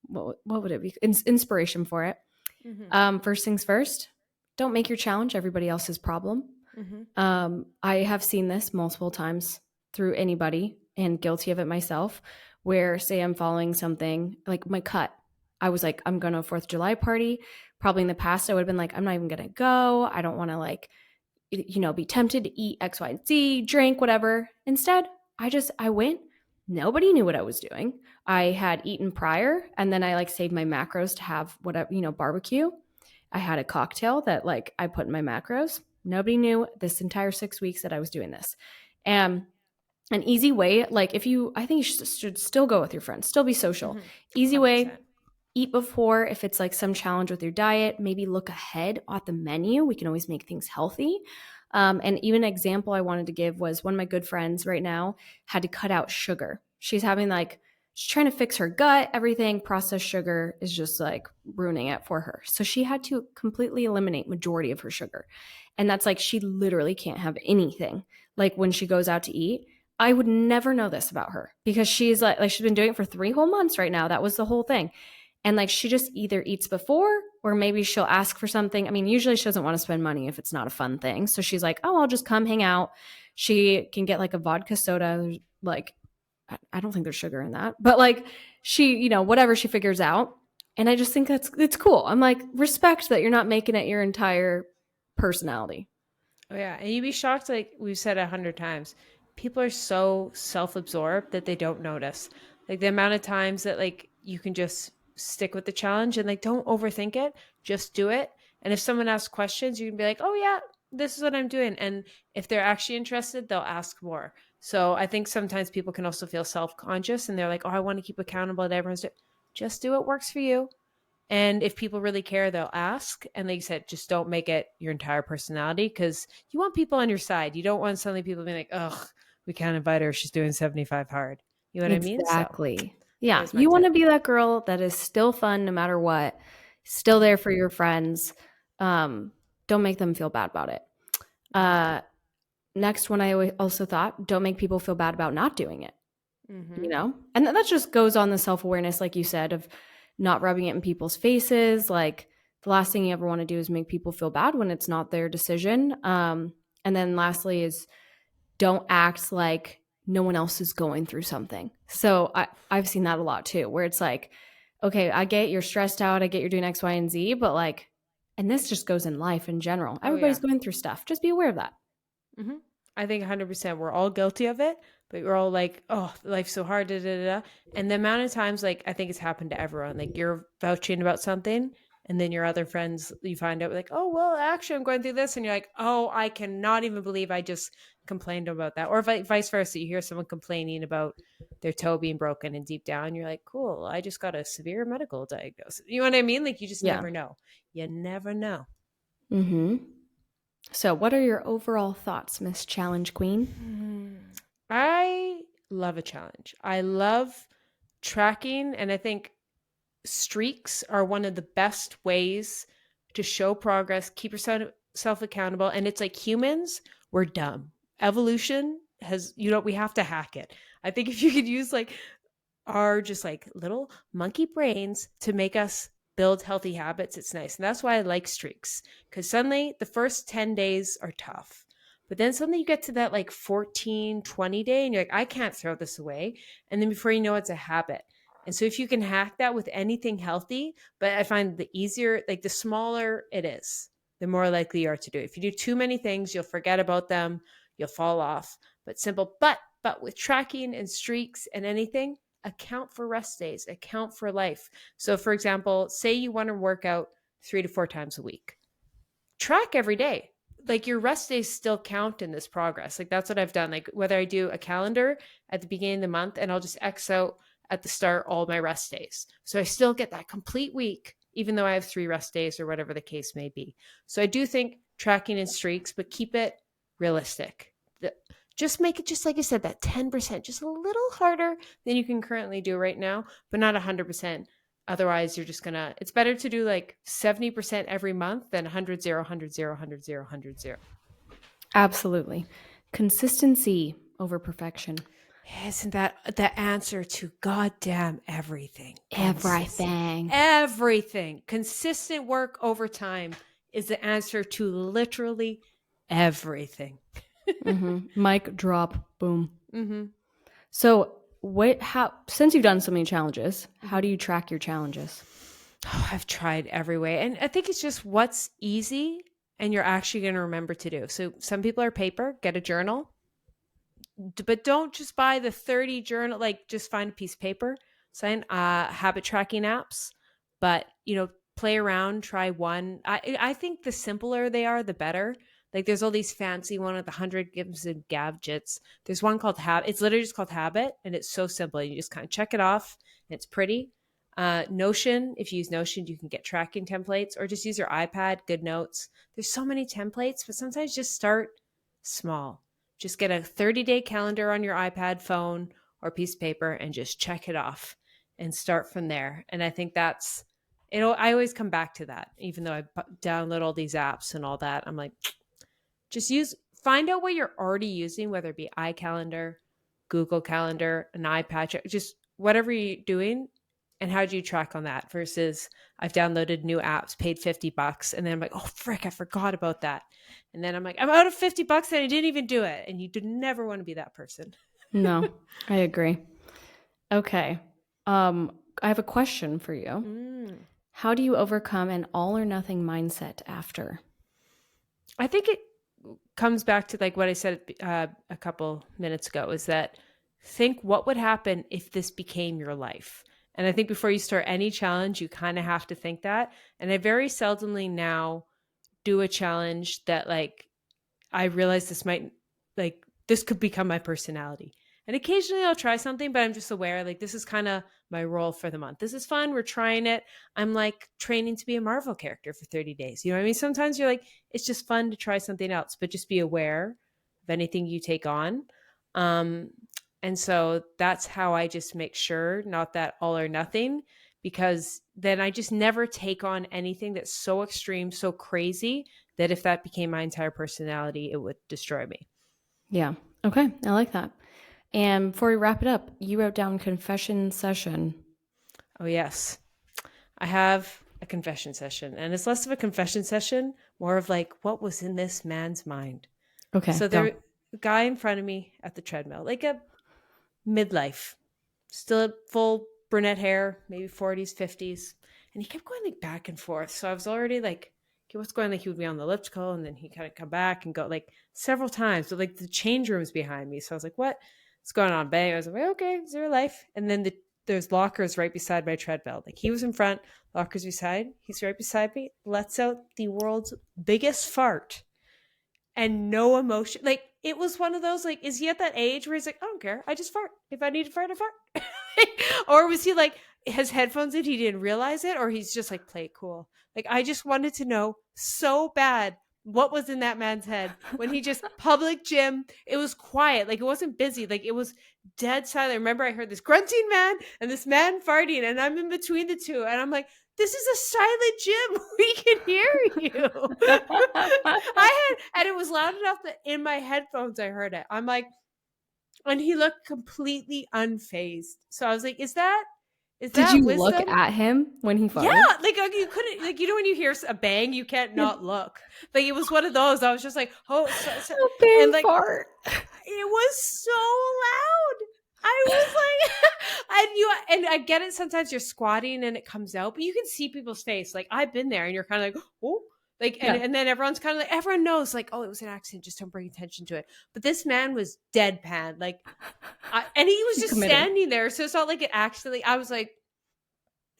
what would it be? Inspiration for it. Mm-hmm. First things first, don't make your challenge everybody else's problem. Mm-hmm. I have seen this multiple times through anybody and guilty of it myself, where say I'm following something like my cut. I was like, I'm going to a 4th of July party. Probably in the past, I would have been like, I'm not even going to go. I don't want to like, be tempted to eat X, Y, and Z, drink, whatever. Instead, I went. Nobody knew what I was doing. I had eaten prior and then I like saved my macros to have whatever, barbecue. I had a cocktail that like I put in my macros. Nobody knew this entire 6 weeks that I was doing this. And an easy way, like I think you should still go with your friends, still be social. Mm-hmm. Easy 100%. way, eat before. If it's like some challenge with your diet, maybe look ahead at the menu. We can always make things healthy. And even an example I wanted to give was one of my good friends right now had to cut out sugar. She's trying to fix her gut, everything. Processed sugar is just like ruining it for her. So she had to completely eliminate majority of her sugar. And that's like, she literally can't have anything. Like when she goes out to eat, I would never know this about her because she's like she's been doing it for 3 whole months right now. That was the whole thing. And like, she just either eats before or maybe she'll ask for something. I mean, usually she doesn't want to spend money if it's not a fun thing. So she's like, oh, I'll just come hang out. She can get like a vodka soda. Like, I don't think there's sugar in that, but like she, whatever she figures out. And I just think it's cool. I'm like, respect that you're not making it your entire personality. Oh yeah, and you'd be shocked. Like we've said 100 times, people are so self-absorbed that they don't notice. Like the amount of times that like you can just stick with the challenge and like don't overthink it, just do it. And if someone asks questions, you can be like, "Oh yeah, this is what I'm doing." And if they're actually interested, they'll ask more. So I think sometimes people can also feel self-conscious and they're like, "Oh, I want to keep accountable to everyone's." Just do what works for you. And if people really care, they'll ask. And like you said, just don't make it your entire personality because you want people on your side. You don't want suddenly people being like, ugh, we can't invite her. She's doing 75 hard. You know what I mean? So Exactly. Yeah. there's my You want tip. to be that girl that is still fun no matter what, still there for your friends. Don't make them feel bad about it. Next one, I also thought, don't make people feel bad about not doing it, Mm-hmm. And that just goes on the self-awareness, like you said, of not rubbing it in people's faces. Like the last thing you ever want to do is make people feel bad when it's not their decision. And then lastly is don't act like no one else is going through something. So I've seen that a lot too, where it's like, okay, I get you're stressed out. I get you're doing X, Y, and Z, but like, and this just goes in life in general. Oh, yeah. Everybody's going through stuff. Just be aware of that. Mm-hmm. I think 100% we're all guilty of it. but you're all like, oh, life's so hard, da, da, da. And the amount of times, like, I think it's happened to everyone, like you're vouching about something and then your other friends, you find out like, oh, well, actually I'm going through this. And you're like, oh, I cannot even believe I just complained about that. Or vice versa. You hear someone complaining about their toe being broken and deep down you're like, cool, I just got a severe medical diagnosis. You know what I mean? Like you just Yeah. never know. You never know. Mm-hmm. So what are your overall thoughts, Miss Challenge Queen? I love a challenge. I love tracking, and I think streaks are one of the best ways to show progress, keep yourself accountable. And it's like humans, we're dumb. Evolution has, we have to hack it. I think if you could use like our just like little monkey brains to make us build healthy habits, it's nice. And that's why I like streaks, because suddenly the first 10 days are tough. But then suddenly you get to that like 14, 20 day and you're like, I can't throw this away. And then before you know it's a habit. And so if you can hack that with anything healthy, but I find the easier, like the smaller it is, the more likely you are to do it. If you do too many things, you'll forget about them, you'll fall off. But simple, but with tracking and streaks and anything, account for rest days, account for life. So for example, say you want to work out 3 to 4 times a week. Track every day. Like your rest days still count in this progress. Like that's what I've done. Like whether I do a calendar at the beginning of the month and I'll just X out at the start all my rest days. So I still get that complete week, even though I have 3 rest days or whatever the case may be. So I do think tracking in streaks, but keep it realistic. Just make it, just like I said, that 10%, just a little harder than you can currently do right now, but not 100%. Otherwise, you're just gonna, it's better to do like 70% every month than 100, 0, 100, 0, 100, 0, 100, 0. Absolutely. Consistency over perfection. Isn't that the answer to goddamn everything? Everything. Everything. Consistent work over time is the answer to literally everything. Mm-hmm. Mic drop. Boom. Mm-hmm. So since you've done so many challenges, how do you track your challenges? Oh, I've tried every way. And I think it's just what's easy and you're actually going to remember to do. So some people are paper, get a journal, but don't just buy the 30 journal, like just find a piece of paper, sign habit tracking apps, but play around, try one. I think the simpler they are, the better. Like there's all these fancy one with 100 gives and gadgets. There's one called Habit. It's literally just called Habit, and it's so simple. You just kind of check it off, and it's pretty. Notion, if you use Notion, you can get tracking templates, or just use your iPad, Good Notes. There's so many templates, but sometimes just start small. Just get a 30-day calendar on your iPad, phone, or piece of paper, and just check it off and start from there. And I think that's, I always come back to that, even though I download all these apps and all that. I'm like, just find out what you're already using, whether it be iCalendar, Google Calendar, an iPad, just whatever you're doing, and how do you track on that versus I've downloaded new apps, paid $50, and then I'm like, oh, frick, I forgot about that. And then I'm like, I'm out of $50 and I didn't even do it. And you never want to be that person. No, I agree. Okay. I have a question for you. How do you overcome an all or nothing mindset after? I think it comes back to like what I said a couple minutes ago, is that think what would happen if this became your life. And I think before you start any challenge, you kind of have to think that. And I very seldomly now do a challenge that like, I realize this could become my personality. And occasionally I'll try something, but I'm just aware like this is kind of my role for the month. This is fun. We're trying it. I'm like training to be a Marvel character for 30 days. You know what I mean? Sometimes you're like, it's just fun to try something else, but just be aware of anything you take on. And so that's how I just make sure, not that all or nothing, because then I just never take on anything that's so extreme, so crazy that if that became my entire personality, it would destroy me. Yeah. Okay. I like that. And before we wrap it up, you wrote down confession session. Oh, yes. I have a confession session, and it's less of a confession session, more of like, what was in this man's mind? Okay. So there's a guy in front of me at the treadmill, like a midlife, still full brunette hair, maybe 40s, 50s. And he kept going like back and forth. So I was already like, okay, what's going on? Like he would be on the elliptical and then he kind of come back and go like several times. But like the change room's behind me. So I was like, what? what's going on, bang? I was like, okay, it's your life. And then there's lockers right beside my treadmill. Like he was in front, lockers beside. He's right beside me. Lets out the world's biggest fart and no emotion. Like it was one of those, like, is he at that age where he's like, I don't care, I just fart. If I need to fart, I fart. Or was he like, his headphones in, he didn't realize it, or he's just like, play it cool. Like I just wanted to know so bad what was in that man's head when he just public gym. It was quiet, like it wasn't busy, like it was dead silent. Remember, I heard this grunting man and this man farting, and I'm in between the two, and I'm like, this is a silent gym. We can hear you. And it was loud enough that in my headphones I heard it. I'm like, and he looked completely unfazed. So I was like, is that Did you wisdom? look at him when he farted? Yeah, like you couldn't, like, you know, when you hear a bang, you can't not look. Like it was one of those. I was just like, oh, A big and like fart. it was so loud. I was like, and I get it. Sometimes you're squatting and it comes out, but you can see people's face. Like I've been there, and you're kind of like, oh, like, and then everyone's kind of like, everyone knows, like, oh, it was an accident. Just don't bring attention to it. But this man was deadpan, like, and he was just standing there. So it's not like it actually. I was like,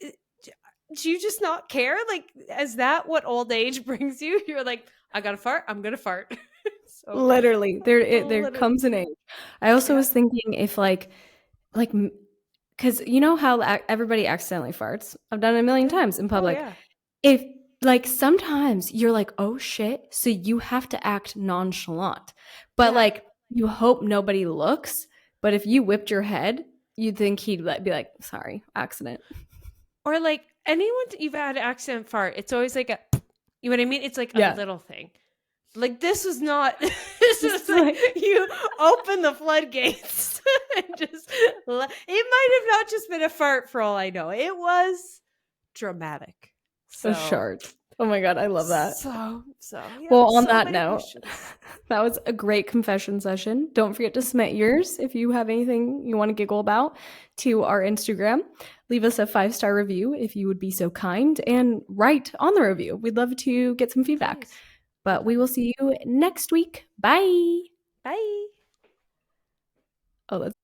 do you just not care? Like, is that what old age brings you? You're like, I gotta fart. I'm gonna fart. So, literally, there comes an age. I also was thinking if like, because you know how everybody accidentally farts. I've done it a million times in public. If like sometimes you're like, oh shit, so you have to act nonchalant, but like you hope nobody looks. But if you whipped your head, you'd think he'd be like, sorry, accident. Or like anyone you've had an accident fart, it's always like a, you know what I mean? It's like a little thing. Like this was not. This is like you open the floodgates and just. It might have not just been a fart for all I know. It was dramatic. So short. Oh my god, I love that. So. Yeah, well, on that note, that was a great confession session. Don't forget to submit yours if you have anything you want to giggle about to our Instagram. Leave us a 5-star review if you would be so kind, and write on the review. We'd love to get some feedback. Nice. But we will see you next week. Bye. Bye. Oh, that's